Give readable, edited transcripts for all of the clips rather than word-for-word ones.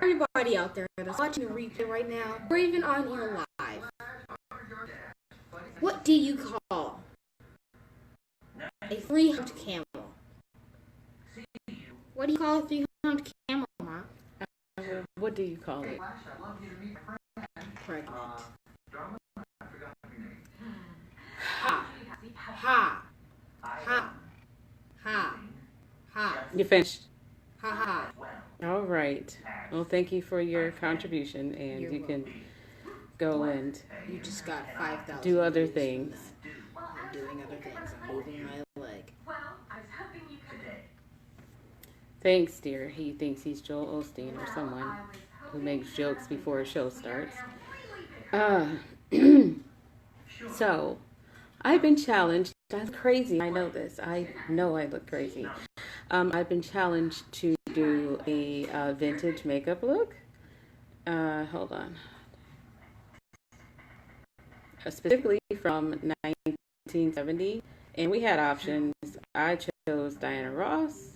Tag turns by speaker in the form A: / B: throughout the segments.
A: everybody out there that's watching the replay right now, or even on here live, what do you call a three-humped camel? What do you call a three-humped camel, Ma?
B: What do you call it?
A: Pregnant. Ha. Ha. Ha. Ha. Ha.
B: You finished.
A: Ha ha.
B: All right. Well, thank you for your contribution, and you can go and
A: You just got 5,000.
B: do other things.
A: I'm doing other things. I'm moving my leg.
B: Thanks, dear. He thinks he's Joel Osteen or someone who makes jokes before a show starts. So, I've been challenged. That's crazy. I know this. I know I look crazy. I've been challenged to do a vintage makeup look. Hold on. Specifically from 1970. And we had options. I chose Diana Ross.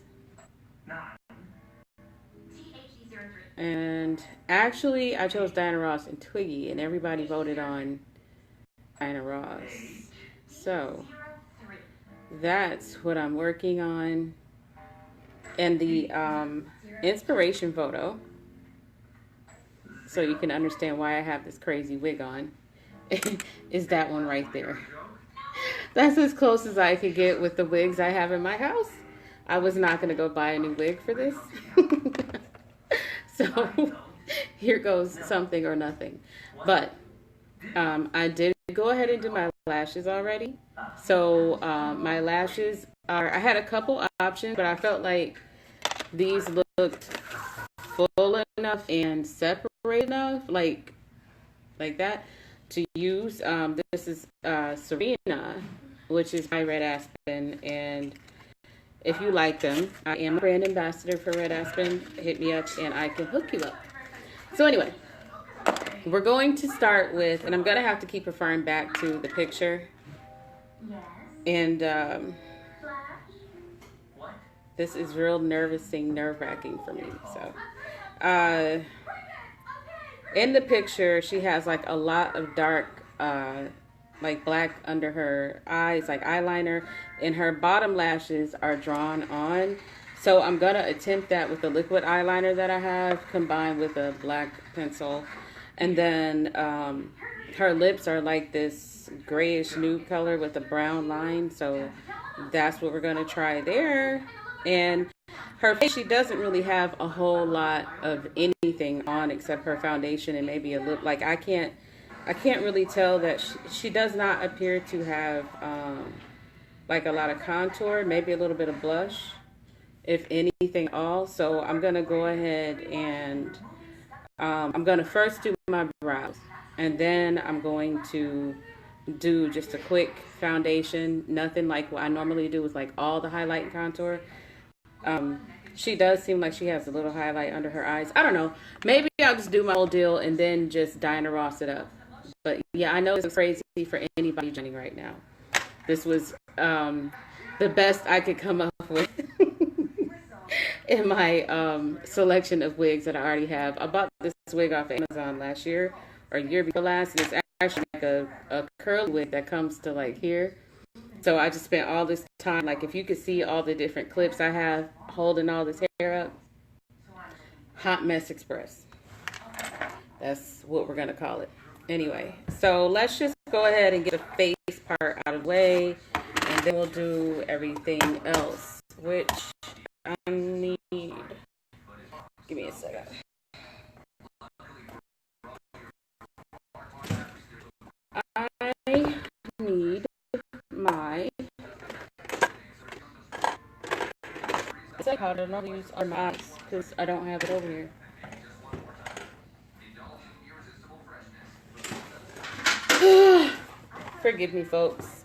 B: And actually, I chose Diana Ross and Twiggy, and everybody voted on Diana Ross. So, that's what I'm working on. And the inspiration photo, so you can understand why I have this crazy wig on, is that one right there. That's as close as I could get with the wigs I have in my house. I was not going to go buy a new wig for this. So here goes something or nothing. But I did go ahead and do my lashes already. So my lashes are, I had a couple options, but I felt like these looked full enough and separate enough, like that, to use. This is Serena, which is my Red Aspen, and if you like them, I am a brand ambassador for Red Aspen. Hit me up and I can hook you up. So anyway, we're going to start with, and I'm going to have to keep referring back to the picture. And this is real nerve-wracking for me. So, in the picture, she has like a lot of dark, like black under her eyes, like eyeliner, and her bottom lashes are drawn on. So I'm going to attempt that with the liquid eyeliner that I have combined with a black pencil. And then her lips are like this grayish nude color with a brown line. So that's what we're going to try there. And her face, she doesn't really have a whole lot of anything on except her foundation and maybe a lip. Like I can't really tell that she does not appear to have like a lot of contour, maybe a little bit of blush, if anything at all. So I'm going to go ahead and I'm going to first do my brows, and then I'm going to do just a quick foundation, nothing like what I normally do with like all the highlight and contour. She does seem like she has a little highlight under her eyes. I don't know. Maybe I'll just do my whole deal and then just Diana Ross it up. But yeah, I know it's crazy for anybody joining right now. This was the best I could come up with in my selection of wigs that I already have. I bought this wig off of Amazon last year or year before last, and it's actually like a curly wig that comes to like here. So I just spent all this time, like if you could see all the different clips I have holding all this hair up, Hot Mess Express. That's what we're going to call it. Anyway, so let's just go ahead and get the face part out of the way, and then we'll do everything else, which I need. Give me a second. I need my powder. Not use on my eyes because I don't have it over here. Forgive me, folks.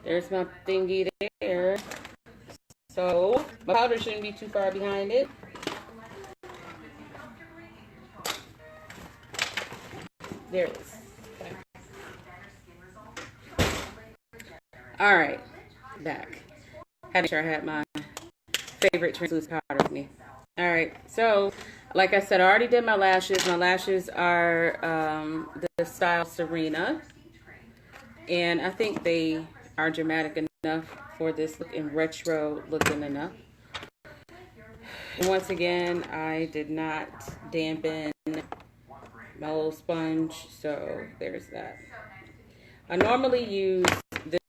B: There's my thingy there. So my powder shouldn't be too far behind it. There it is. Okay. All right, back. Had to make sure I had my favorite translucent powder for me. All right, so like I said, I already did my lashes. My lashes are the style Serena, and I think they are dramatic enough for this look and retro looking enough. And once again, I did not dampen my little sponge, so there's that. I normally use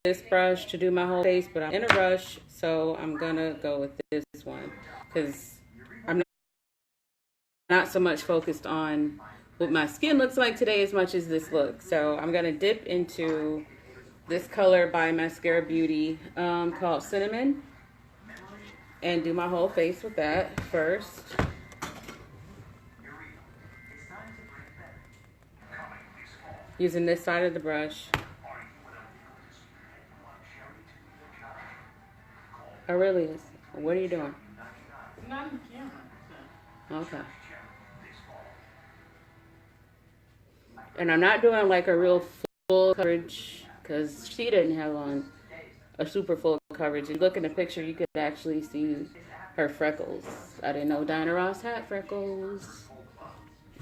B: this brush to do my whole face, but I'm in a rush, so I'm gonna go with this one because I'm not so much focused on what my skin looks like today as much as this look. So I'm gonna dip into this color by Maskcara Beauty called Cinnamon and do my whole face with that first. Using this side of the brush. Oh, really is. What are you doing?
C: Not on camera.
B: Okay. And I'm not doing like a real full coverage because she didn't have on a super full coverage. If you look in the picture, you could actually see her freckles. I didn't know Diana Ross had freckles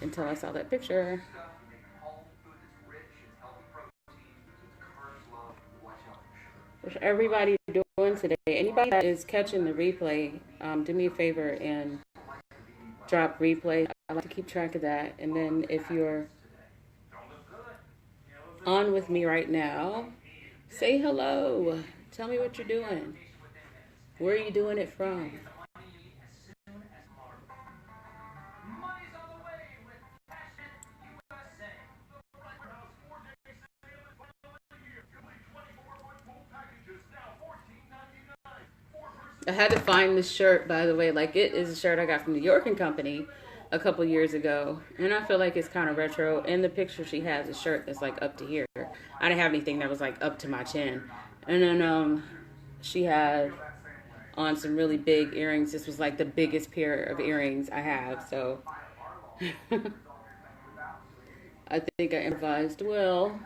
B: until I saw that picture. What's everybody doing today? Anybody that is catching the replay, do me a favor and drop replay. I like to keep track of that. And then if you're on with me right now, say hello. Tell me what you're doing. Where are you doing it from? I had to find this shirt, by the way. Like, it is a shirt I got from New York and Company a couple years ago. And I feel like it's kind of retro. In the picture, she has a shirt that's, like, up to here. I didn't have anything that was, like, up to my chin. And then she had on some really big earrings. This was, like, the biggest pair of earrings I have. So, I think I improvised well.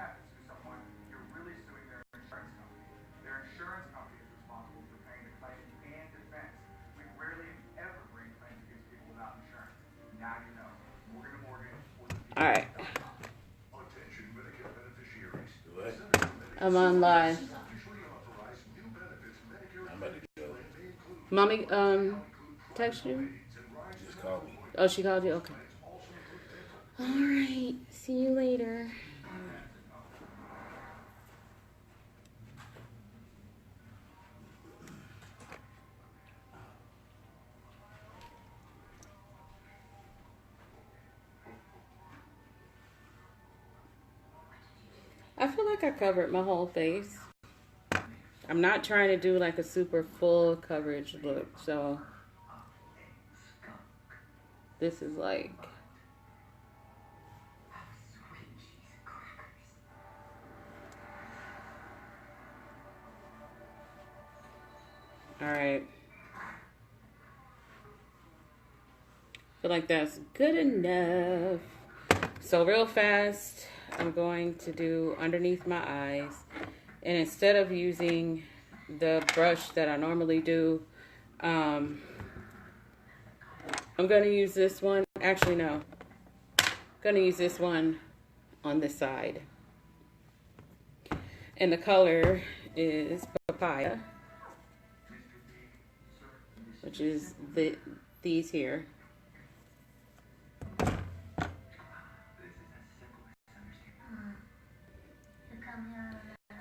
B: All right. I'm on live. Mommy, text you?
D: Just call me.
B: Oh, she called you? Okay. All right. See you later. I feel like I covered my whole face. I'm not trying to do like a super full coverage look, so this is like all right. Feel like that's good enough. So real fast, I'm going to do underneath my eyes. And instead of using the brush that I normally do, I'm going to use this one. Actually, no. I'm going to use this one on this side. And the color is Papaya, which is these here.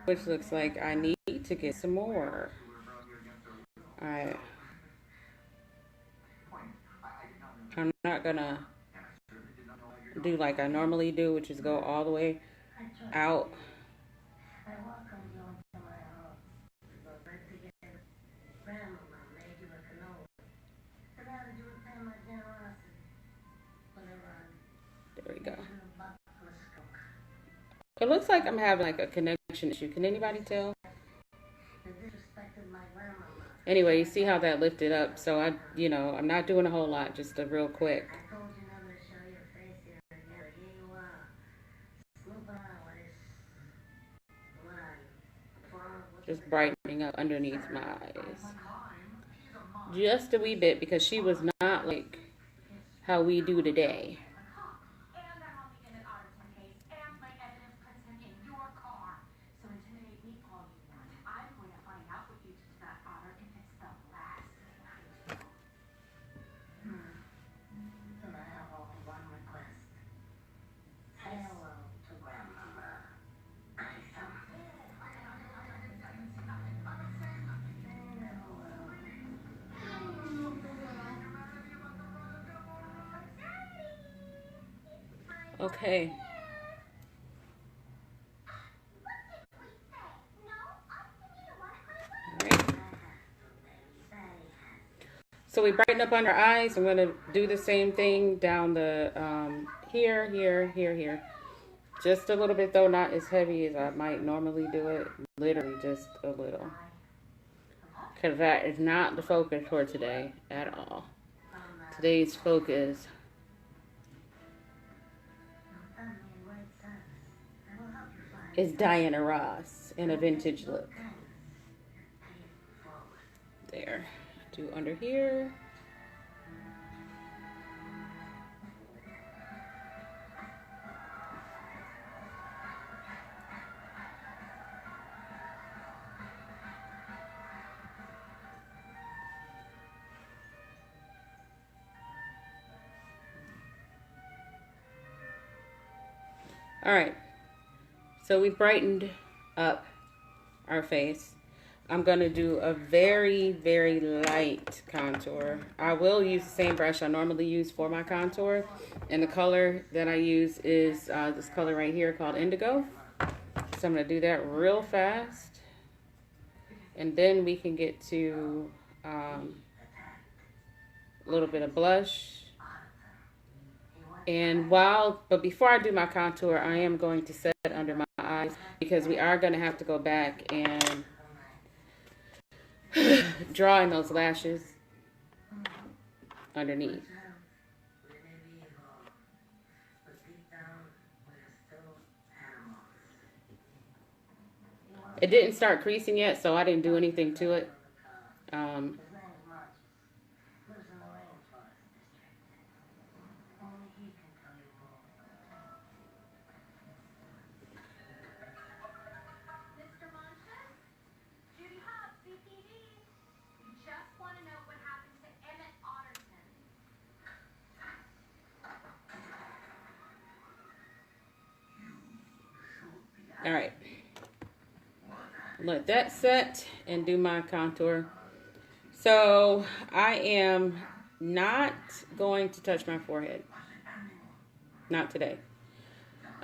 B: Which looks like I need to get some more. Alright. I'm not gonna do like I normally do, which is go all the way out. There we go. It looks like I'm having like a connection issue. Can anybody tell? Anyway, you see how that lifted up. So I'm not doing a whole lot, just a real quick. Just brightening up underneath my eyes. just a wee bit because she was not like how we do today. Okay. All right. So we brighten up under our eyes. I'm going to do the same thing down the here, here, here, here. Just a little bit though, not as heavy as I might normally do it. Literally just a little. Because that is not the focus for today at all. Today's focus is Diana Ross in a vintage look. There. Do under here. All right. So we brightened up our face. I'm going to do a very, very light contour. I will use the same brush I normally use for my contour. And the color that I use is this color right here called Indigo. So I'm going to do that real fast. And then we can get to a little bit of blush. But before I do my contour, I am going to set it under my eyes because we are going to have to go back and draw in those lashes underneath. It didn't start creasing yet, so I didn't do anything to it. All right. Let that set and do my contour. So I am not going to touch my forehead. Not today.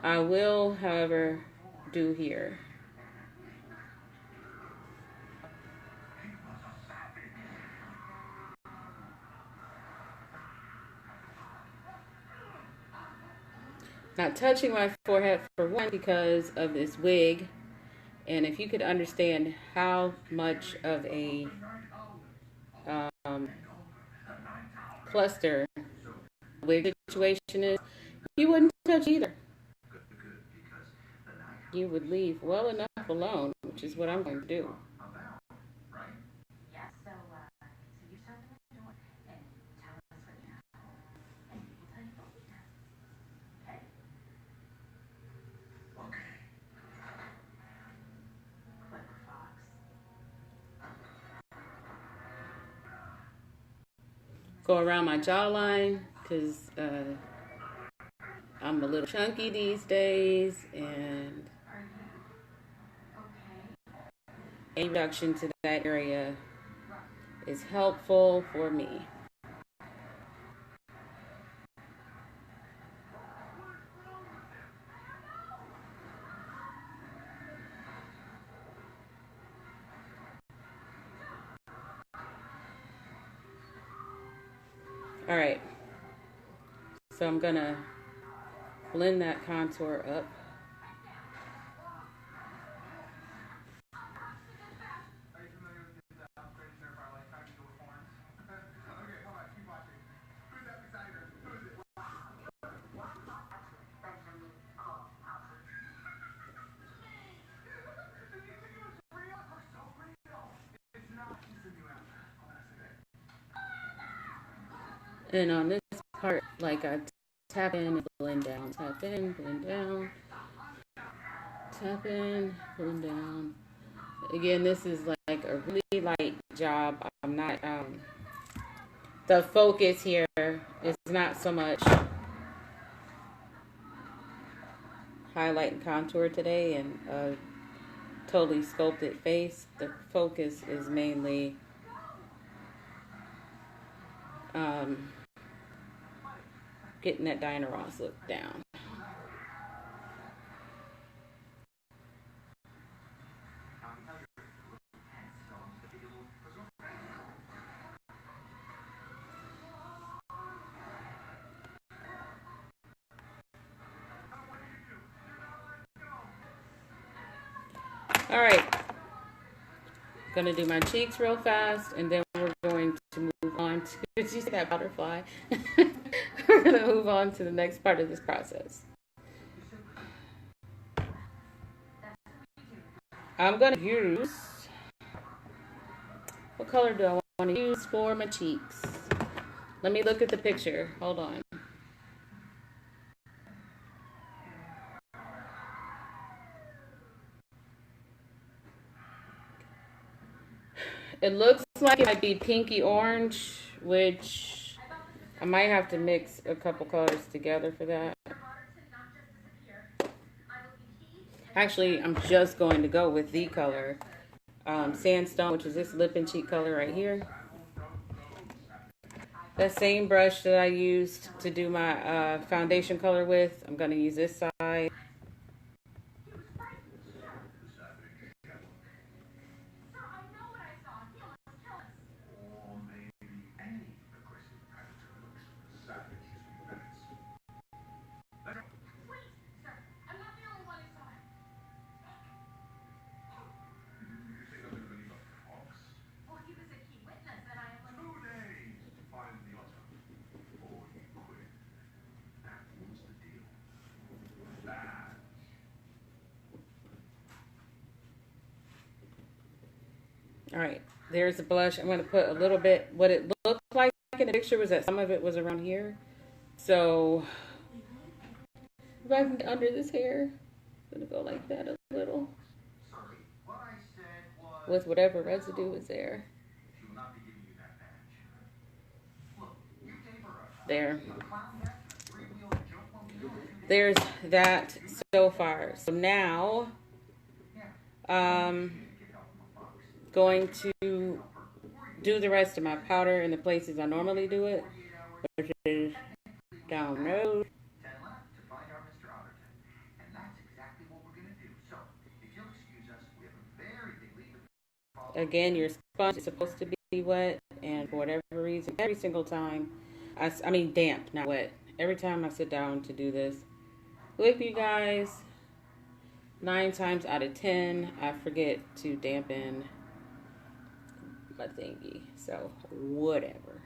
B: I will, however, do here. Not touching my forehead for one because of this wig. And if you could understand how much of a cluster wig situation is, you wouldn't touch either. You would leave well enough alone, which is what I'm going to do. Go around my jawline because I'm a little chunky these days, and a reduction to that area is helpful for me. All right, so I'm gonna blend that contour up. And on this part, like I tap in and blend down, tap in, blend down, tap in, blend down. Again, this is like a really light job. I'm not, the focus here is not so much highlight and contour today and a totally sculpted face. The focus is mainly um, getting that Diana Ross look down. All right, gonna do my cheeks real fast, and then we're going to move on to. Did you see that butterfly? We're gonna move on to the next part of this process. I'm gonna use. What color do I want to use for my cheeks? Let me look at the picture. Hold on. It looks like it might be pinky orange, which I might have to mix a couple colors together for that. Actually, I'm just going to go with the color Sandstone, which is this lip and cheek color right here. That same brush that I used to do my foundation color with, I'm going to use this side. All right, there's the blush. I'm going to put a little bit. What it looked like in the picture was that some of it was around here. So right under this hair, I'm going to go like that a little with whatever residue is there. There. There's that so far. So now, going to do the rest of my powder in the places I normally do it, which is down nose. Again, your sponge is supposed to be wet, and for whatever reason, every single time, I mean damp, not wet. Every time I sit down to do this with you guys, 9 times out of 10, I forget to dampen my thingy. So, whatever.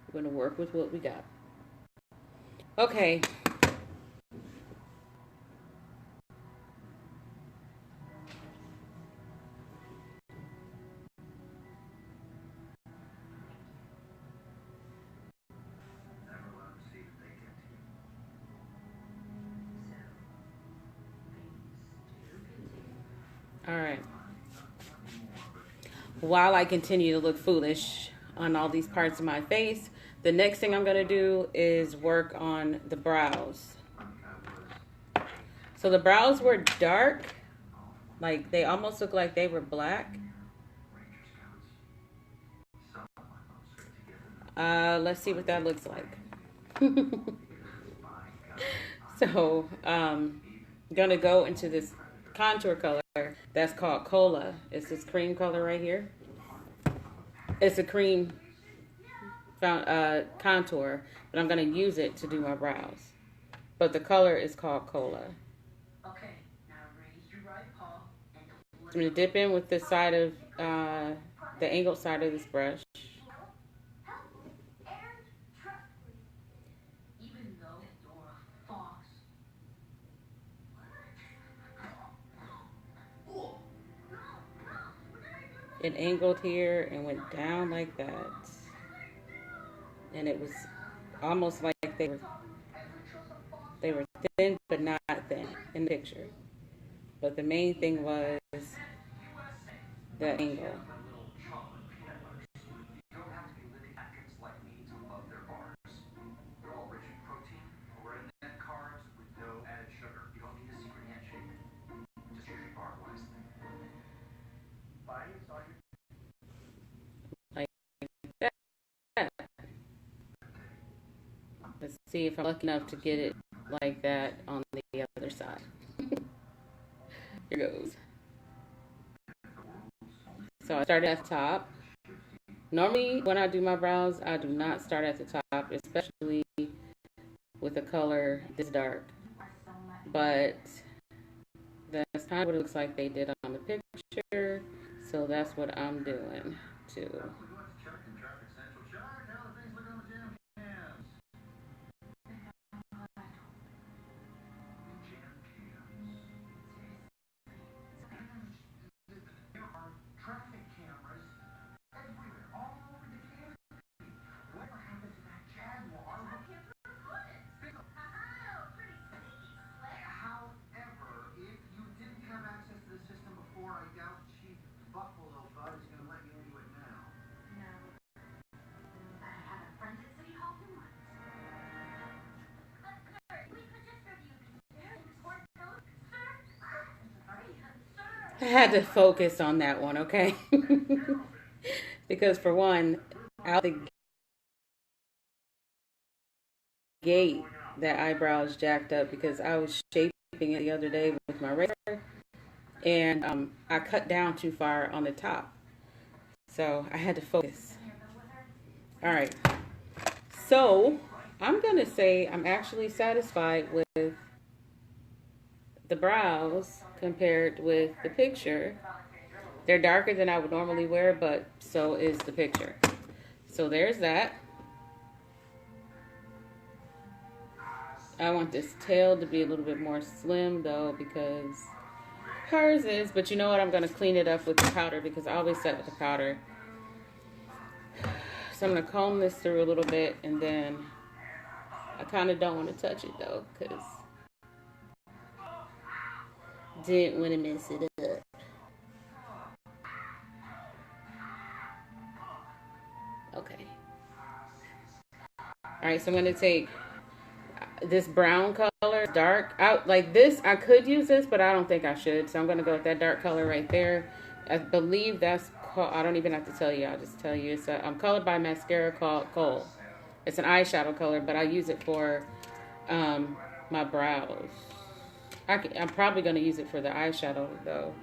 B: We're going to work with what we got. Okay. All right. While I continue to look foolish on all these parts of my face, the next thing I'm going to do is work on the brows. So the brows were dark, like they almost look like they were black. Let's see what that looks like. So, I'm gonna go into this contour color that's called Cola. It's this cream color right here. It's a cream contour, but I'm gonna use it to do my brows. But the color is called Cola. I'm gonna dip in with the side of the angled side of this brush. It angled here and went down like that. and it was almost like they were thin but not thin in the picture. But the main thing was the angle. Like that. Let's see if I'm lucky enough to get it like that on the other side. Here goes. So I started at the top. Normally, when I do my brows, I do not start at the top, especially with a color this dark. But that's kind of what it looks like they did on the picture. So that's what I'm doing too. I had to focus on that one, okay? Because for one, out the gate, that eyebrow is jacked up because I was shaping it the other day with my razor, and I cut down too far on the top. So I had to focus. All right. So I'm going to say I'm actually satisfied with the brows compared with the picture. They're darker than I would normally wear, but so is the picture. So there's that. I want this tail to be a little bit more slim though, because hers is, but you know what? I'm going to clean it up with the powder because I always set with the powder. So I'm going to comb this through a little bit, and then I kind of don't want to touch it though, because didn't want to mess it up. Okay. All right, so I'm going to take this brown color, dark out like this. I could use this, but I don't think I should. So I'm going to go with that dark color right there. I believe that's called, I don't even have to tell you. I'll just tell you. It's a colored by Mascara called Kohl. It's an eyeshadow color, but I use it for my brows. I'm probably going to use it for the eyeshadow though.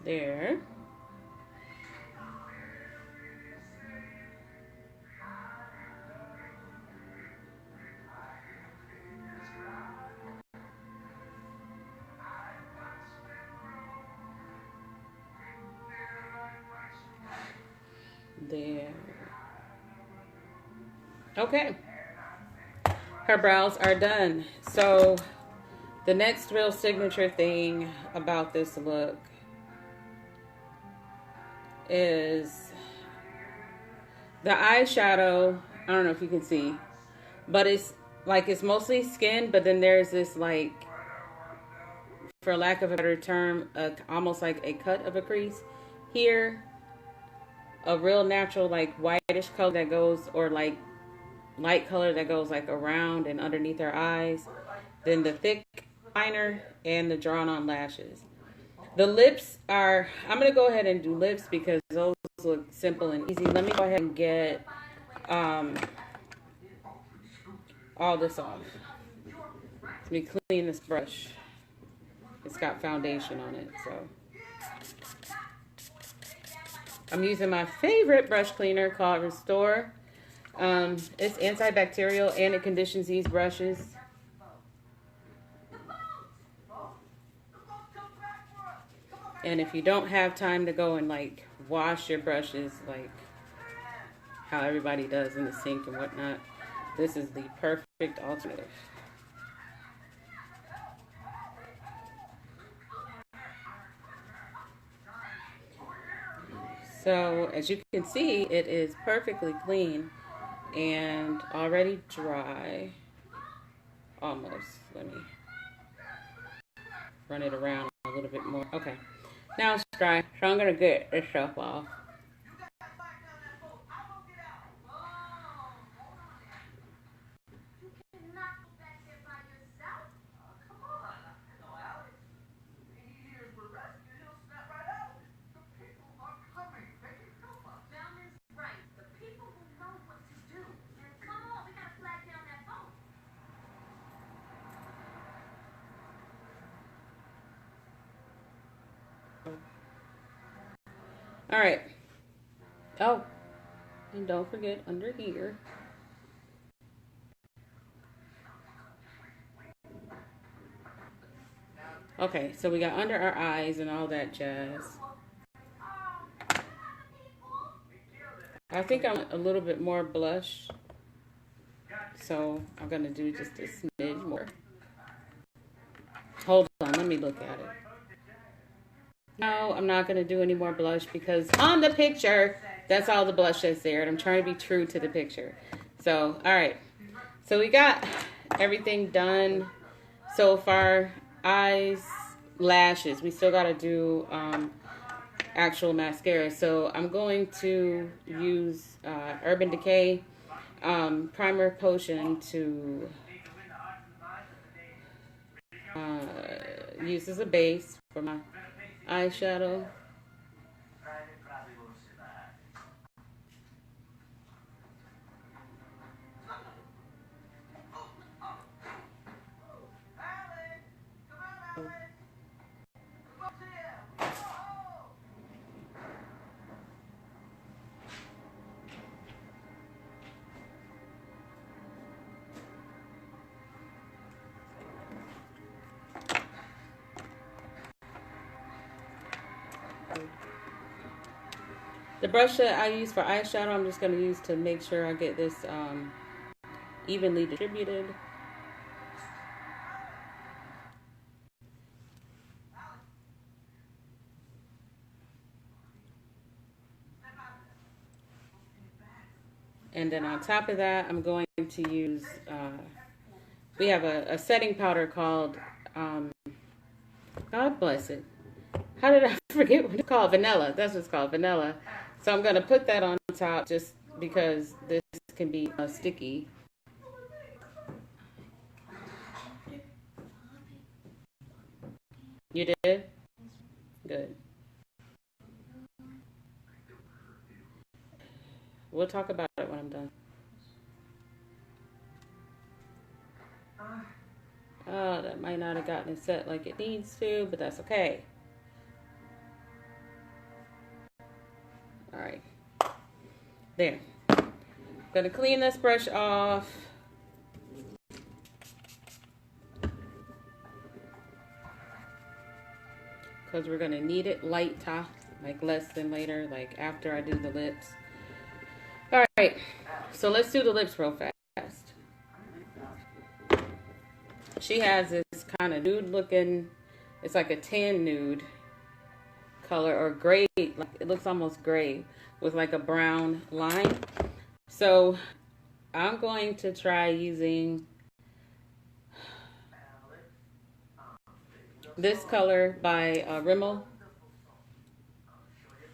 B: There. There. Okay. Her brows are done. So the next real signature thing about this look is the eyeshadow. I don't know if you can see, but it's mostly skin, but then there's this, like, for lack of a better term, almost like a cut of a crease here, a real natural like whitish color that goes, or like light color that goes like around and underneath her eyes, then the thick liner and the drawn on lashes. The lips are, I'm going to go ahead and do lips because those look simple and easy. Let me go ahead and get all this off. Let me clean this brush. It's got foundation on it, so. I'm using my favorite brush cleaner called Restore. It's antibacterial and it conditions these brushes. And if you don't have time to go and like wash your brushes like how everybody does in the sink and whatnot, this is the perfect alternative. So as you can see, it is perfectly clean and already dry. Almost. Let me run it around a little bit more. Okay. Now it's dry. So I'm going to get this stuff off. All right. Oh, and don't forget under here. Okay, so we got under our eyes and all that jazz. I think I'm a little bit more blush, so I'm going to do just a smidge more. Hold on, let me look at it. No, I'm not going to do any more blush because on the picture, that's all the blush that's there. And I'm trying to be true to the picture. So, all right. So we got everything done so far. Eyes, lashes. We still got to do actual mascara. So I'm going to use Urban Decay Primer Potion to use as a base for my eyeshadow. The brush that I use for eyeshadow, I'm just going to use to make sure I get this evenly distributed. And then on top of that, I'm going to use, we have a setting powder called, God bless it. How did I forget what it's called? Vanilla. That's what it's called, vanilla. So I'm going to put that on top just because this can be sticky. You did? Good. We'll talk about it when I'm done. Oh, that might not have gotten it set like it needs to, but that's okay. All right. There. Gonna clean this brush off. Because we're gonna need it lighter, like less than later, like after I do the lips. All right, so let's do the lips real fast. She has this kind of nude looking, it's like a tan nude color or gray, like it looks almost gray with like a brown line. So I'm going to try using this color by Rimmel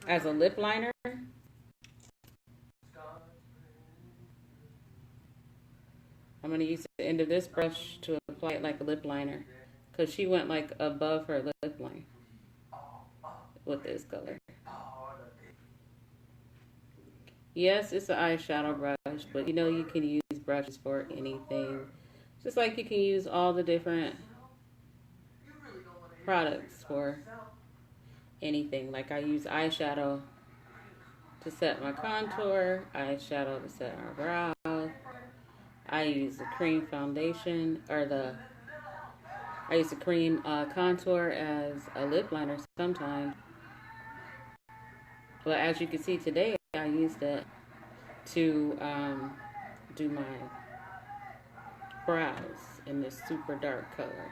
B: as a lip liner. I'm going to use the end of this brush to apply it like a lip liner because she went like above her lip line with this color. Yes, it's an eyeshadow brush, but you know you can use brushes for anything. Just like you can use all the different products for anything. Like I use eyeshadow to set my contour, eyeshadow to set my brows. I use the cream foundation or the I use the cream contour as a lip liner sometimes. But as you can see today, I used it to do my brows in this super dark color.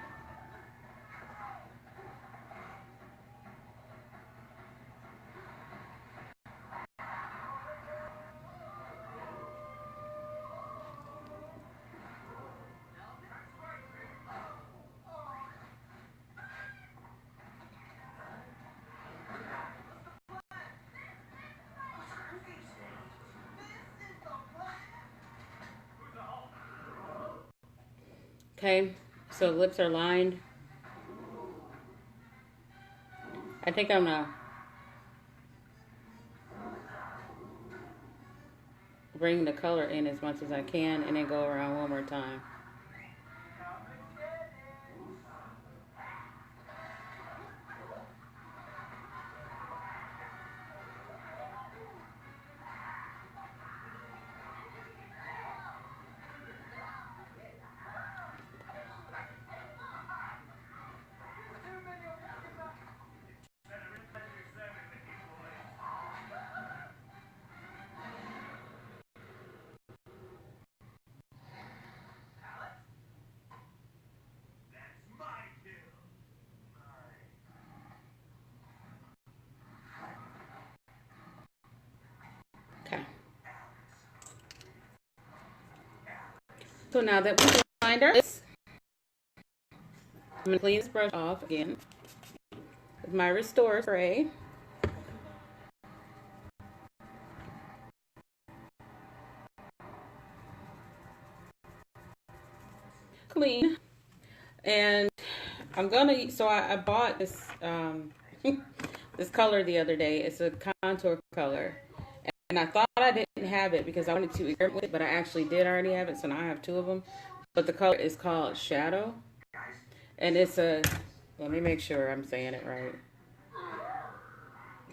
B: Okay, so the lips are lined. I think I'm gonna bring the color in as much as I can and then go around one more time. Okay. So now that we've lined our lips, I'm going to clean this brush off again with my Restore spray. Clean. And I'm going to, so I bought this, this color the other day. It's a contour color. And I thought I didn't have it because I wanted to experiment with it, but I actually did already have it, so now I have 2 of them. But the color is called Shadow. And it's a, let me make sure I'm saying it right.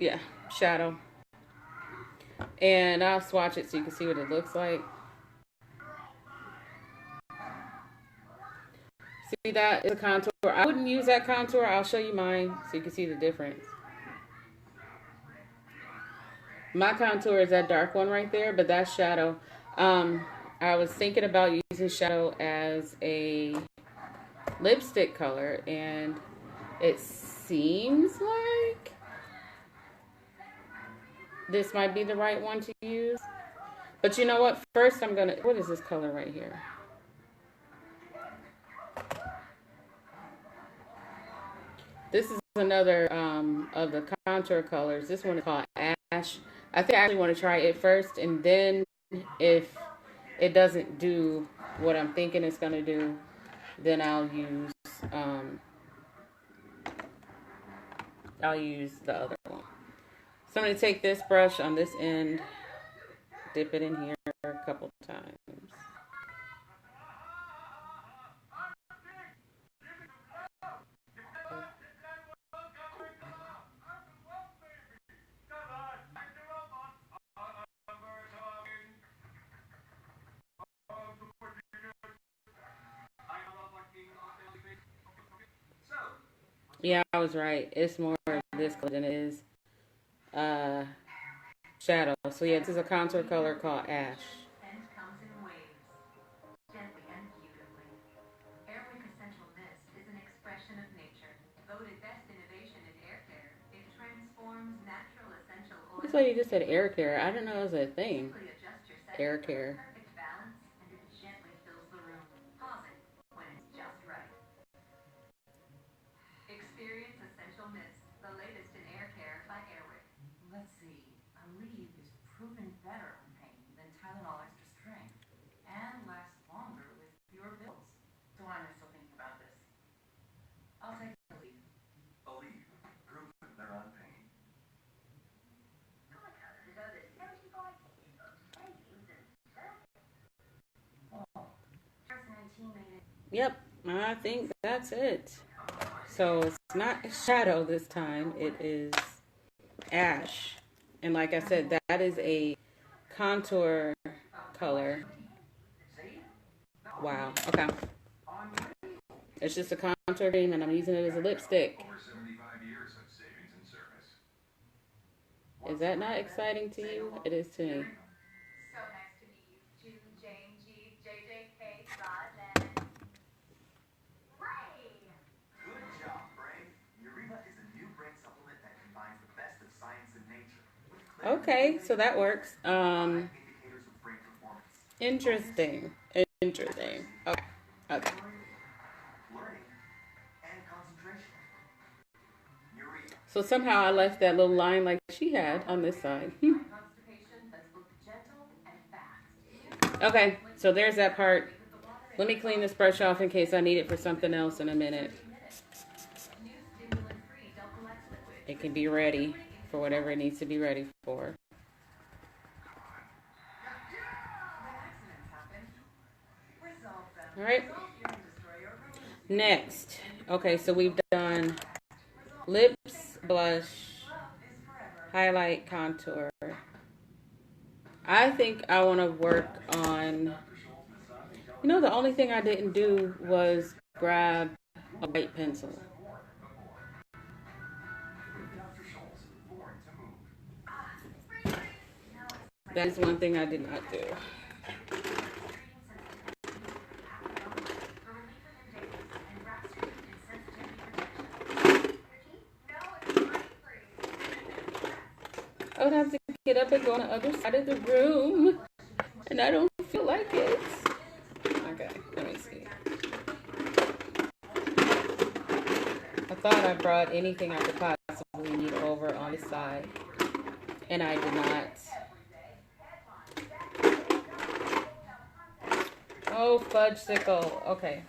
B: Yeah, Shadow. And I'll swatch it so you can see what it looks like. See, that is a contour. I wouldn't use that contour. I'll show you mine so you can see the difference. My contour is that dark one right there, but that's Shadow. I was thinking about using Shadow as a lipstick color, and it seems like this might be the right one to use. But you know what? First, I'm going to... What is this color right here? This is another of the contour colors. This one is called Ash. I think I actually want to try it first, and then if it doesn't do what I'm thinking it's going to do, then I'll use the other one. So I'm going to take this brush on this end, dip it in here a couple times. Yeah, I was right. It's more of this color than it is Shadow. So yeah, this is a contour color called Ash. That's why you just said air care. I didn't know it was a thing. Air care. Yep, I think that's it. So it's not Shadow this time. It is Ash. And like I said, that is a contour color. Wow. Okay. It's just a contour cream, and I'm using it as a lipstick.
D: Over 75 years of savings and service.
B: Is that not exciting to you? It is to me.
E: So nice to meet you. June, Jane, G, JJK, Rod, and Ray.
F: Good job, Bray. Ureba is a new brain supplement that combines the best of science and nature.
B: Okay, so that works.
F: Indicators of brain performance.
B: Interesting. Interesting. Okay. Okay.
F: Learning and concentration. Ureba.
B: So somehow I left that little line like she had on this side.
E: Constipation that's both gentle and fast.
B: Okay, so there's that part. Let me clean this brush off in case I need it for something else in a minute.
E: New stimulant-free Delcolex liquid.
B: It can be ready for whatever it needs to be ready for.
E: Accidents happen. Resolve them.
B: All right.
E: Resolve your destroy your ruin.
B: Next. Okay, so we've done lips, blush,
E: Love is forever.
B: highlight, contour. I think I want to work on, the only thing I didn't do was grab a white pencil. That is one thing I did not do. I would have to get up and go on the other side of the room, and I don't feel like it. Okay, let me see. I thought I brought anything I could possibly need over on the side, and I did not. Oh, fudgesicle. Okay,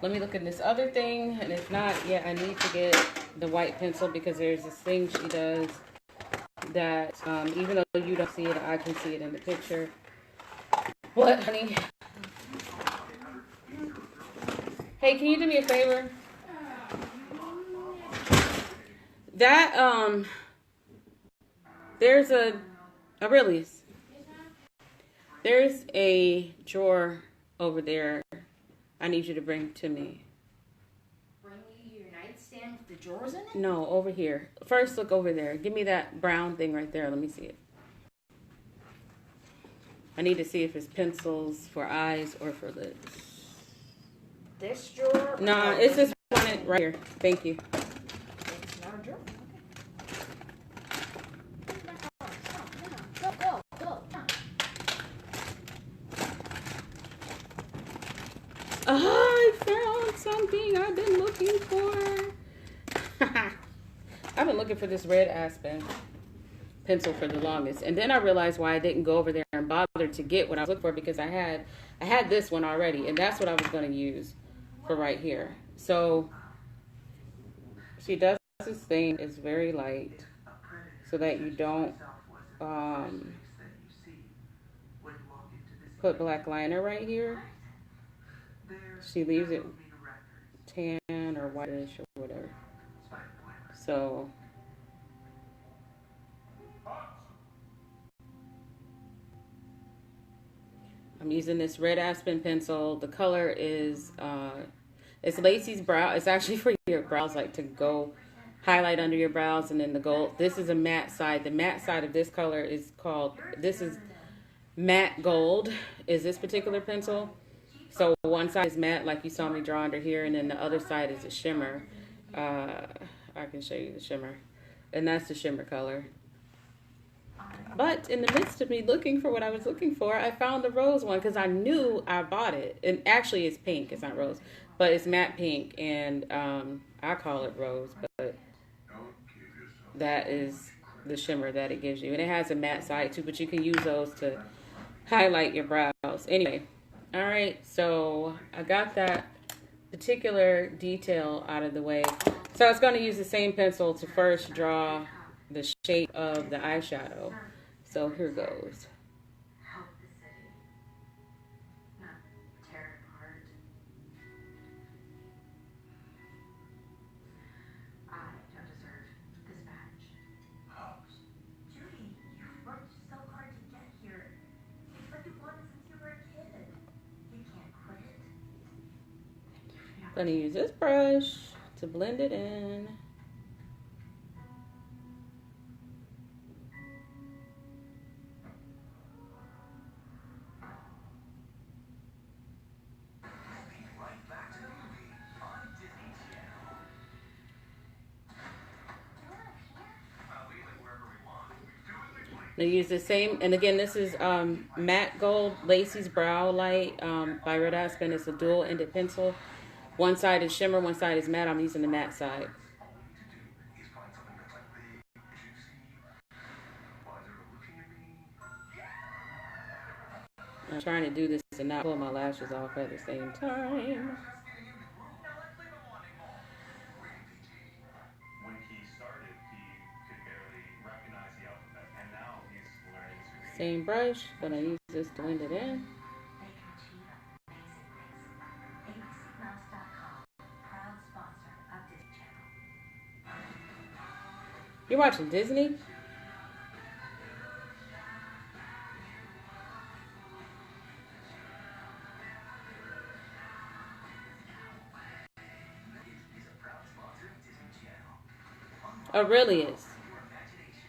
B: let me look at this other thing, and if not, yeah, I need to get the white pencil because there's this thing she does that even though you don't see it, I can see it in the picture. What, honey? Hey, can you do me a favor? That there's there's a drawer over there. I need you to bring to me.
A: Bring you your nightstand with the drawers in it?
B: No, over here. First, look over there. Give me that brown thing right there. Let me see it. I need to see if it's pencils for eyes or for lips.
A: This drawer?
B: Nah, it's this one right here. Thank you.
A: It's not a drawer. Okay. Go.
B: I found something I've been looking for. I've been looking for this red Aspen pencil for the longest, and then I realized why I didn't go over there and bother to get what I was looking for, because I had this one already, and that's what I was going to use for right here. So she does this thing. It's very light so that you don't put black liner right here. She leaves it tan or whitish or whatever. So I'm using this red Aspen pencil. The color is it's Lacey's Brow. It's actually for your brows, like to go highlight under your brows, and then the gold. This is a matte side. The matte side of this color is this is matte gold, is this particular pencil. So one side is matte, like you saw me draw under here, and then the other side is a shimmer. I can show you the shimmer. And that's the shimmer color. But in the midst of me looking for what I was looking for, I found the rose one because I knew I bought it. And actually it's pink, it's not rose. But it's matte pink, and I call it rose, but that is the shimmer that it gives you. And it has a matte side too, but you can use those to highlight your brows. Anyway. All right, so I got that particular detail out of the way. So I was going to use the same pencil to first draw the shape of the eyeshadow. So here goes.
E: Help the city, not tear it apart. I don't deserve this badge. Judy, you've worked so hard to get here. It's like you've wanted since you were a kid. You can't quit it.
B: Gonna use this brush to blend it in.
F: Right back to the movie on Disney Channel. Well, we live wherever we want.
B: They use the same, and again, this is matte gold Lacey's Brow Light by Red Aspen. It's a dual-ended pencil. One side is shimmer, one side is matte. I'm using the matte side.
F: All we need to do is find something that's like big, juicy. Why is everyone looking at me?
B: I'm trying to do this and not pull my lashes off at the same time.
D: When he started, he could barely recognize the alphabet, and now he's learning to read.
B: Same brush, gonna use this to blend it in.
E: They can achieve amazing things. ABCMouse.com, proud sponsor of Disney Channel.
B: You're watching Disney?
F: Is a proud sponsor of Disney Channel.
B: Oh, it really is.
F: Your imagination.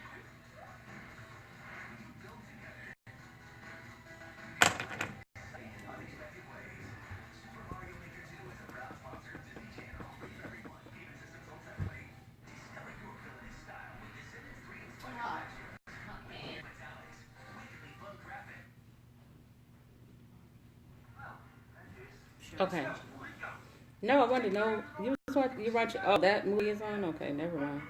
F: When you build together, in unexpected ways. Super Mario Maker 2 is a proud sponsor of Disney Channel. Everyone, even systems on Saturday. Discover your villainous style with Descendants 3 inspired action. Metallics, wickedly fun graphic. Well, that is.
B: Okay. No, I wanted to know. You watch. Oh, that movie is on? Okay, never mind.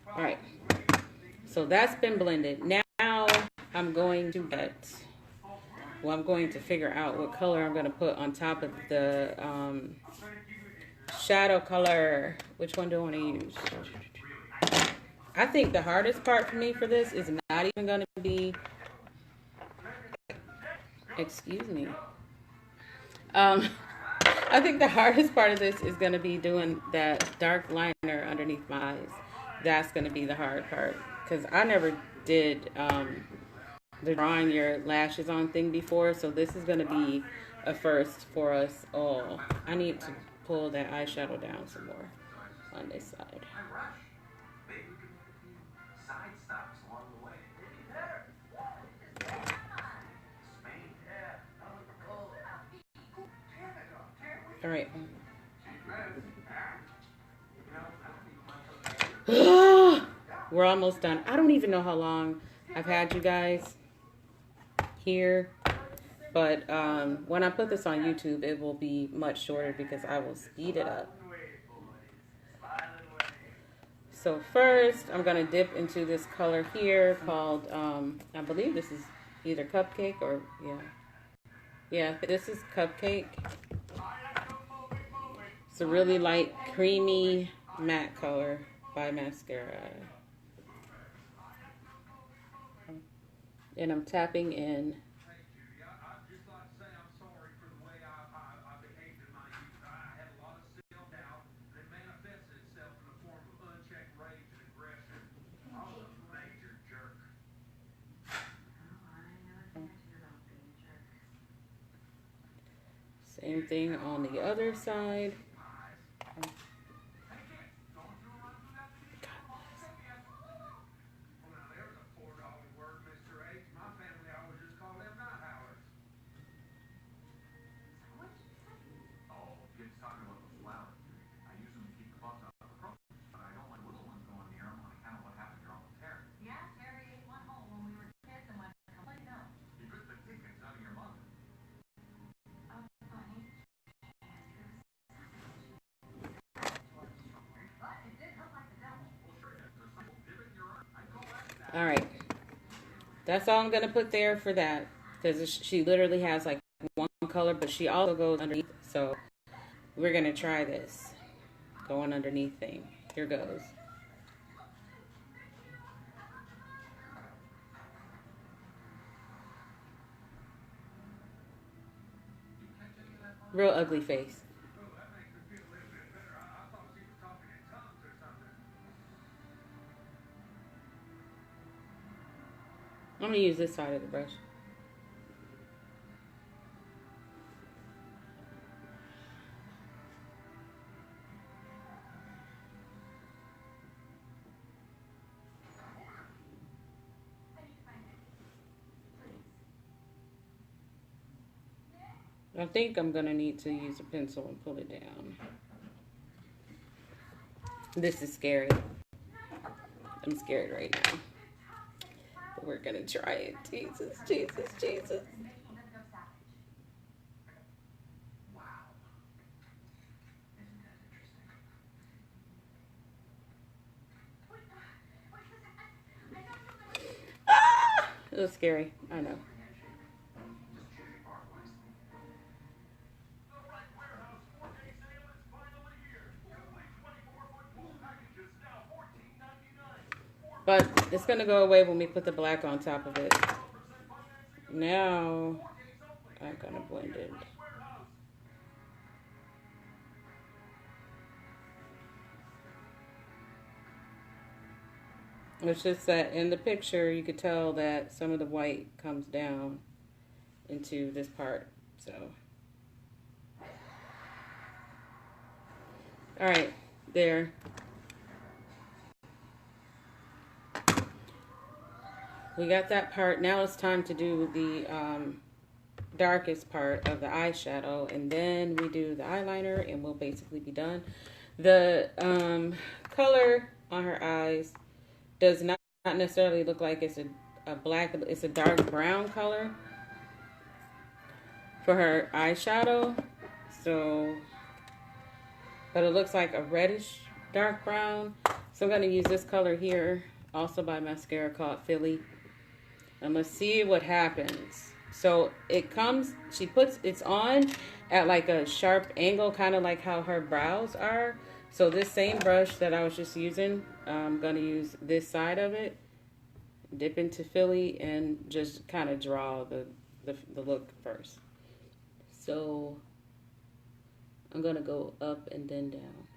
B: Alright. So that's been blended. Now I'm going to I'm going to figure out what color I'm going to put on top of the shadow color. Which one do I want to use? I think the hardest part for me for this is not even going to be, excuse me. I think the hardest part of this is going to be doing that dark liner underneath my eyes. That's going to be the hard part. Because I never did the drawing your lashes on thing before. So this is going to be a first for us all. I need to pull that eyeshadow down some more on this side.
F: Maybe we can make a few side stops along the way. Spain.
B: All right. We're almost done. I don't even know how long I've had you guys here. But when I put this on YouTube, it will be much shorter because I will speed it up. So first, I'm going to dip into this color here called, I believe this is either Cupcake or, yeah, this is Cupcake. It's a really light, creamy matte color by Maskcara. And I'm tapping in.
C: I'd just like to say I'm sorry for the way I behaved in my youth. I had a lot of self-doubt, and it manifested itself in the form of unchecked rage and aggression. I was a major jerk.
B: Same thing on the other side.
C: Well, now there's a poor doggy word, Mr. H. My family always just call them night howlers.
F: Oh, kids talking about those flowers. I use them to keep the bugs off the crop. But I don't like little ones going near them on account of what happened to your Uncle Terry.
E: Yeah, Terry ate one hole when we were kids and went completely numb.
F: You bit the dickens out of your mother.
E: Oh, funny. But it did look like the devil.
B: All right. That's all I'm going to put there for that. Because she literally has like one color, but she also goes underneath. So we're going to try this. Going underneath thing. Here goes. Real ugly face.
C: Oh, that makes me feel a little bit better. I thought she was talking in tongues or something.
B: I'm going gonna use this side of the brush. I think I'm gonna need to use a pencil and pull it down. This is scary. I'm scared right now. But we're gonna try it. Jesus, Jesus, Jesus.
F: Wow. Isn't that interesting?
B: Ah! It was scary. I know.
F: Just choose your part wisely.
C: The Right Warehouse 4-day sale is finally here. Complete 24-foot pool packages now $14.99.
B: But it's gonna go away when we put the black on top of it.
C: 0% financing
B: Now
C: 4 days only.
B: I'm gonna blend it.
C: Right Warehouse.
B: It's just that in the picture you could tell that some of the white comes down into this part. So, all right, there. We got that part. Now it's time to do the darkest part of the eyeshadow, and then we do the eyeliner, and we'll basically be done. The color on her eyes does not necessarily look like it's a black, it's a dark brown color for her eyeshadow. So, but it looks like a reddish dark brown. So I'm going to use this color here, also by Mascara, called Philly. And let's see what happens. So it comes, she puts, it's on at like a sharp angle, kind of like how her brows are. So this same brush that I was just using, I'm going to use this side of it, dip into Philly, and just kind of draw the look first. So I'm going to go up and then down.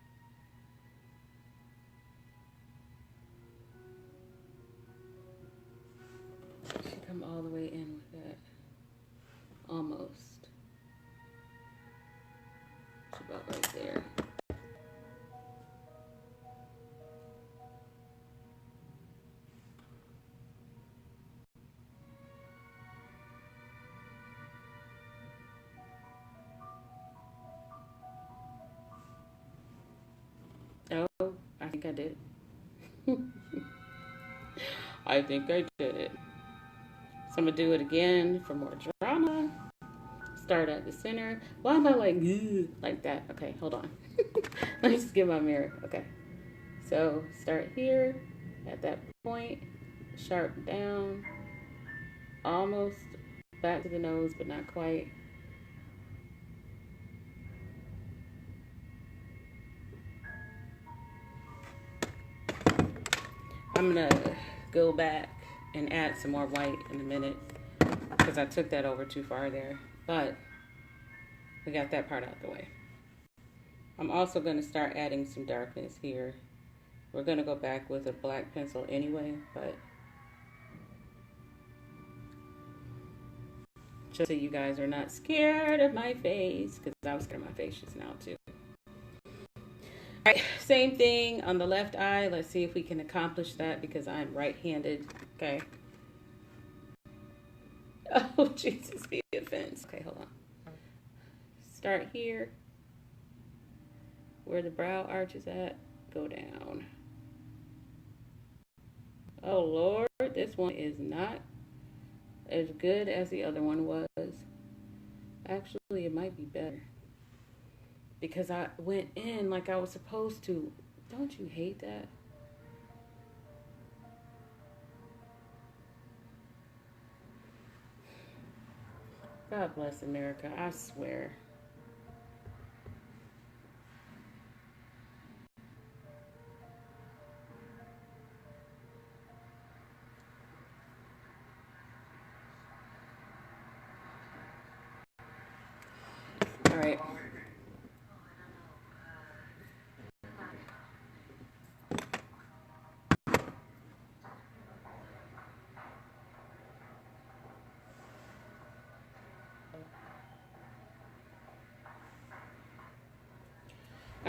B: Should come all the way in with that. Almost. It's about right there. Oh, I think I did. I think I did it. So I'm gonna do it again for more drama. Start at the center. Why am I like that? Okay, hold on. Let me just get my mirror. Okay. So start here at that point, sharp down, almost back to the nose, but not quite. I'm gonna go back and add some more white in a minute because I took that over too far there, but we got that part out the way. I'm also gonna start adding some darkness here. We're gonna go back with a black pencil anyway, but just so you guys are not scared of my face, because I was scared of my face just now too. All right, same thing on the left eye. Let's see if we can accomplish that because I'm right-handed. Okay. Oh, Jesus, be offense. Okay, hold on. Start here. Where the brow arch is at, go down. Oh, Lord, this one is not as good as the other one was. Actually, it might be better. Because I went in like I was supposed to. Don't you hate that? God bless America, I swear. All right.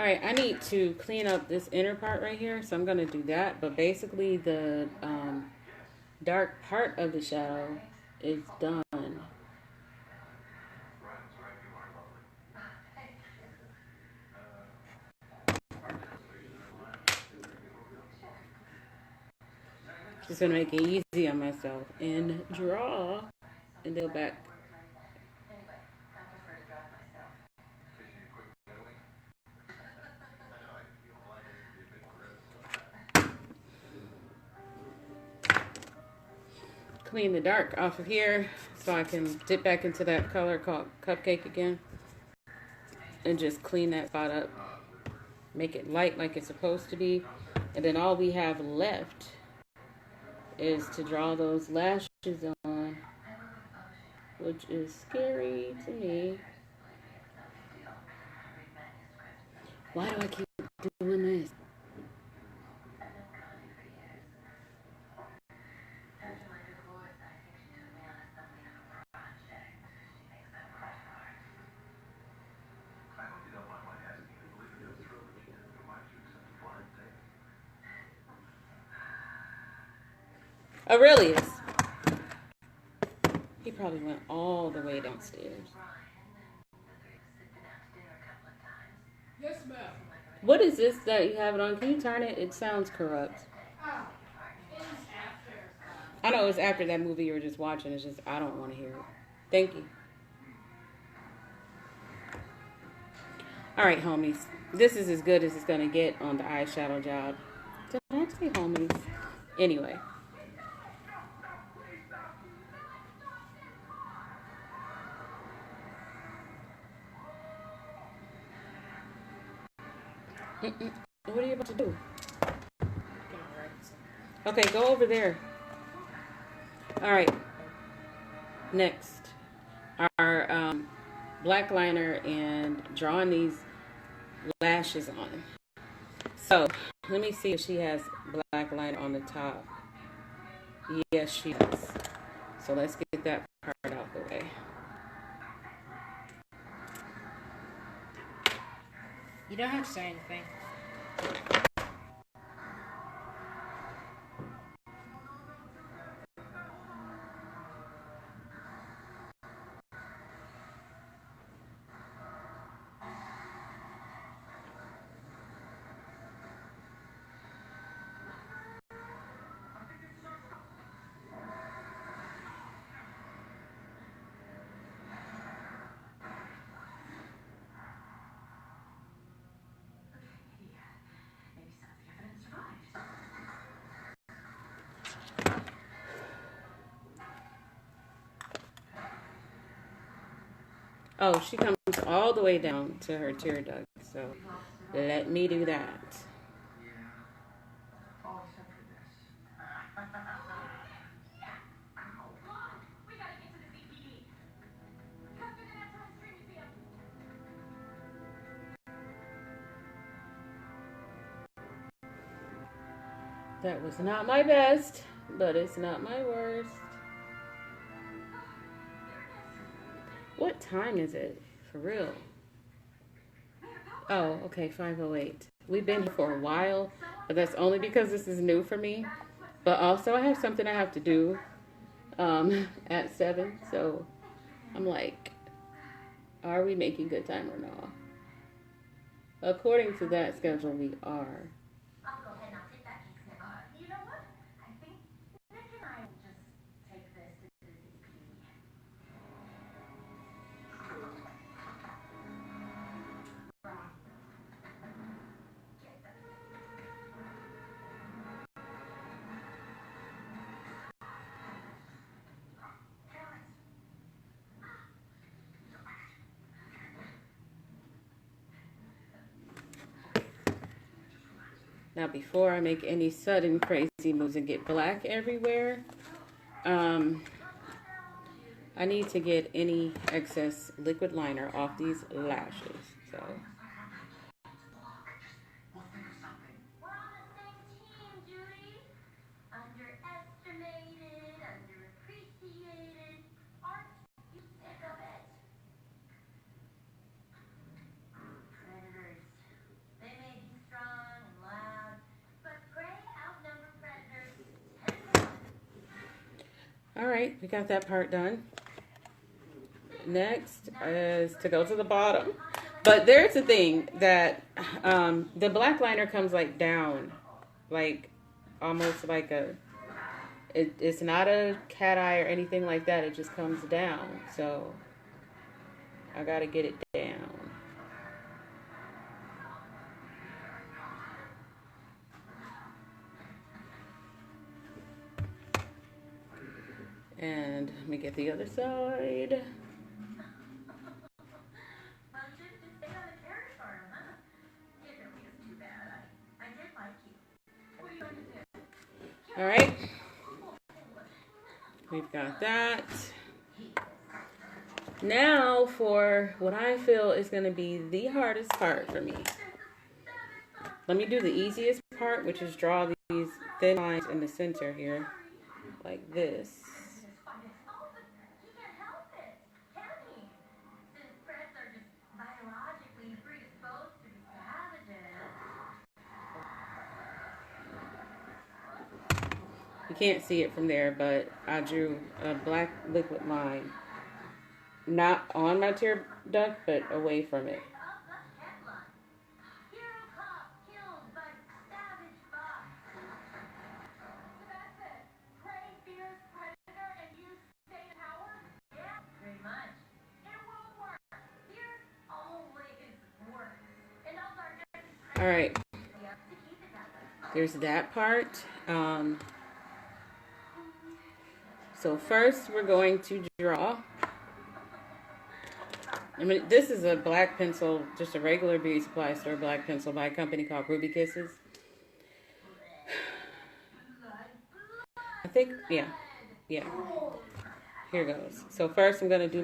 B: Alright, I need to clean up this inner part right here, so I'm going to do that. But basically, the dark part of the shadow is done. Just going to make it easy on myself and draw and go back.
E: Anyway, I prefer to drive myself.
B: Clean the dark off of here so I can dip back into that color called Cupcake again and just clean that spot up, make it light like it's supposed to be, and then all we have left is to draw those lashes on, which is scary to me. Why do I keep doing this?
F: I hope you don't mind my asking. I believe you're thrilled that she didn't invite you to accept a blind date.
B: Aurelius. He probably went all the way downstairs.
A: Yes, ma'am.
B: What is this that you have it on? Can you turn it? It sounds corrupt.
A: Oh, it was after.
B: I know it was after that movie you were just watching. It's just, I don't want to hear it. Thank you. Alright, homies. This is as good as it's going to get on the eyeshadow job. Did I say homies? Anyway. What are you about to do? Okay, go over there. Alright. Next. Our black liner and drawing these lashes on. So, let me see if she has black liner on the top. Yes, she does. So let's get that part out the way.
A: You don't have to say anything.
E: Maybe some of the evidence survived.
B: Oh, she comes all the way down to her tear duct. So let me do that.
F: Yeah. All except for this.
E: We gotta get to the CPD. Come to the Natural History Museum.
B: That was not my best, but it's not my worst. What time is it? For real? Oh, okay, 5:08. We've been here for a while, but that's only because this is new for me. But also, I have something I have to do at 7, so I'm like, are we making good time or not? According to that schedule, we are.
E: I'll go ahead and I'll take that case now. You know what? I think Nick and I will just take this to the CPD.
B: Now, before I make any sudden crazy moves and get black everywhere, I need to get any excess liquid liner off these lashes. So,
F: We'll think of something.
E: We're on the same team, Judy. Underestimated, underappreciated. Aren't you sick of it? Predators.
B: All right, we got that part done. Next is to go to the bottom. But there's a thing that the black liner comes like down, like almost like it's not a cat eye or anything like that. It just comes down. So I got to get it down. And let me get the other side.
E: Well, you should have just stayed on the carrot farm, huh? It really is too bad. I did like you. What are you going to do?
B: All right. We've got that. Now for what I feel is going to be the hardest part for me. Let me do the easiest part, which is draw these thin lines in the center here, like this.
E: Oh, but he can't help it, can he? Since Preds are just biologically predisposed to be savages.
B: You can't see it from there, but I drew a black liquid line. Not on my tear duct, but away from it.
E: Of the headline. Hero cop killed by savage fox. So that's it. Prey fears predator and you stay in power? Yeah, pretty much. It won't work. Fear always works. And those are just
B: All right,
E: to keep it that way.
B: there's that part. So first we're going to draw. I mean, this is a black pencil, just a regular beauty supply store black pencil by a company called Ruby Kisses. I think, yeah. Here goes. So first I'm going to do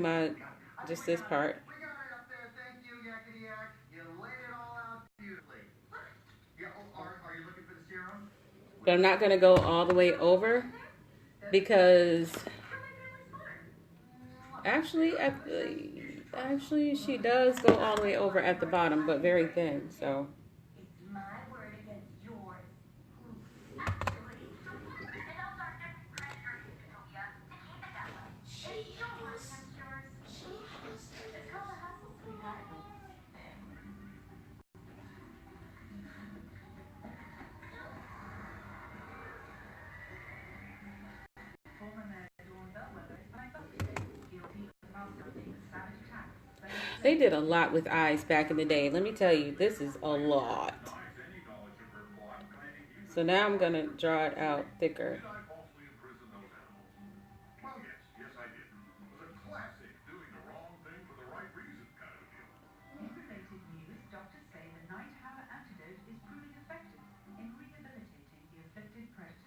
B: just this part.
F: We got it up there. Thank you, Yakety Yak. You laid it all out beautifully. Yeah, are you looking for the serum?
B: But I'm not going to go all the way over because actually she does go all the way over at the bottom, but very thin. So
E: It's my word against yours. Actually, and those are just predators, Utopia. To keep it that way. It's yours against yours. It's called a hustle, sweetheart.
G: Former Mayor Dawn Bellwether is back up today, guilty of maltreating a savage attack.
B: they did a lot with eyes back in the day. Let me tell you, this is a lot. So now I'm going to draw it out thicker.
C: Did I falsely imprison those animals? Well, yes, I did. It was a classic doing the wrong thing for the right reason kind of a deal.
G: In related news, doctors say the night hour antidote is proving effective in rehabilitating the afflicted predators.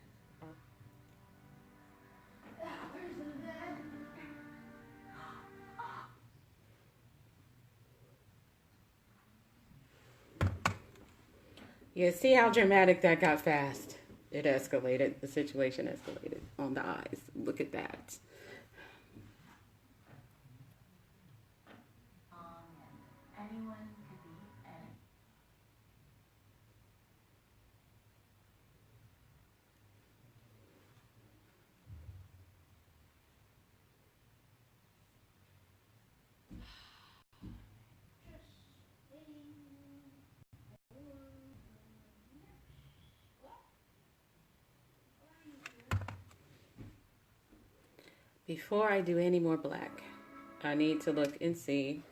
B: Yeah, see how dramatic that got fast? It escalated. The situation escalated on the eyes. Look at that.
E: Anyone could be any.
B: Before I do any more black, I need to look and see.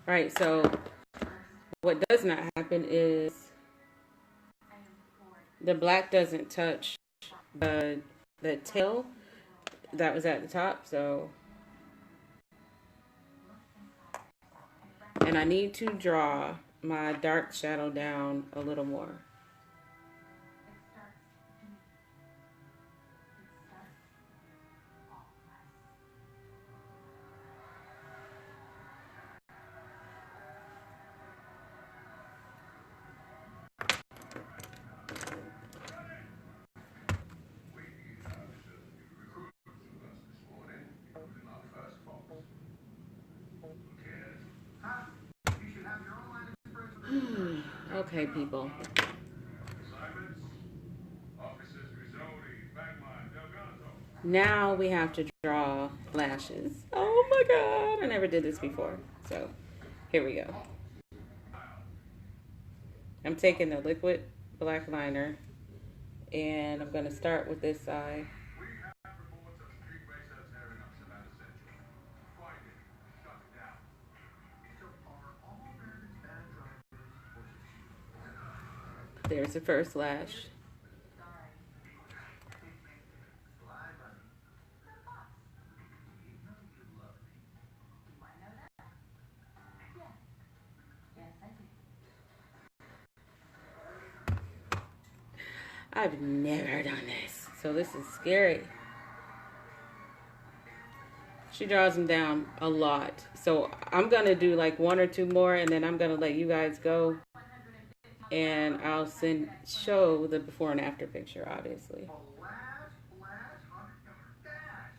B: All right, so what does not happen is the black doesn't touch the tail that was at the top, so. And I need to draw my dark shadow down a little more. Okay, people.
C: Assignments. Officers Rizzoli, Bagline, Delgado.
B: Now we have to draw lashes. Oh my god, I never did this before. So, here we go. I'm taking the liquid black liner, and I'm going to start with this side.
C: We have reports of street racer tearing up Savannah Central. Find it. Shut it down.
F: So are all Americans bad drivers or just you?
B: There's the first lash.
E: Sorry.
F: Fly, bunny.
E: The fox.
F: You know you love me.
E: You want to know that? Yes. Yes, I do.
B: I've never done this, so this is scary. She draws them down a lot. So I'm going to do like one or two more, and then I'm going to let you guys go. And I'll show the before and after picture, obviously.
F: Flash, flash, $100 dash.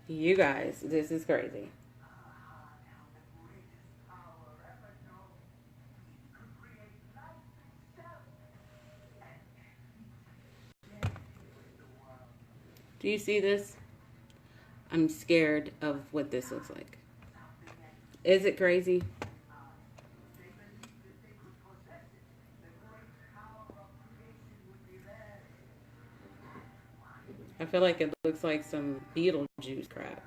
B: You guys, this is crazy. Do you see this? I'm scared of what this looks like. Is it crazy? I feel like it looks like some Beetlejuice crap.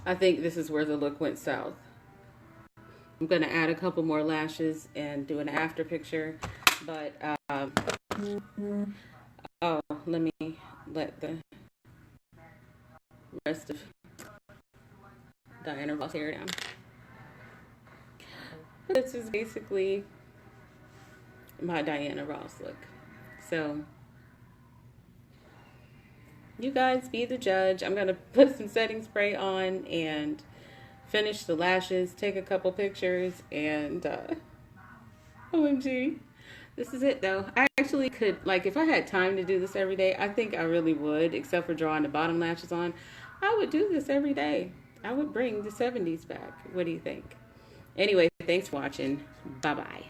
B: I think this is where the look went south. I'm going to add a couple more lashes and do an after picture. But, oh, let me let the rest of Diana Ross hair down. This is basically my Diana Ross look. So, you guys be the judge. I'm going to put some setting spray on and finish the lashes, take a couple pictures, and OMG. This is it though. I actually could, like, if I had time to do this every day, I think I really would, except for drawing the bottom lashes on. I would do this every day. I would bring the 70s back. What do you think? Anyway, thanks for watching. Bye-bye.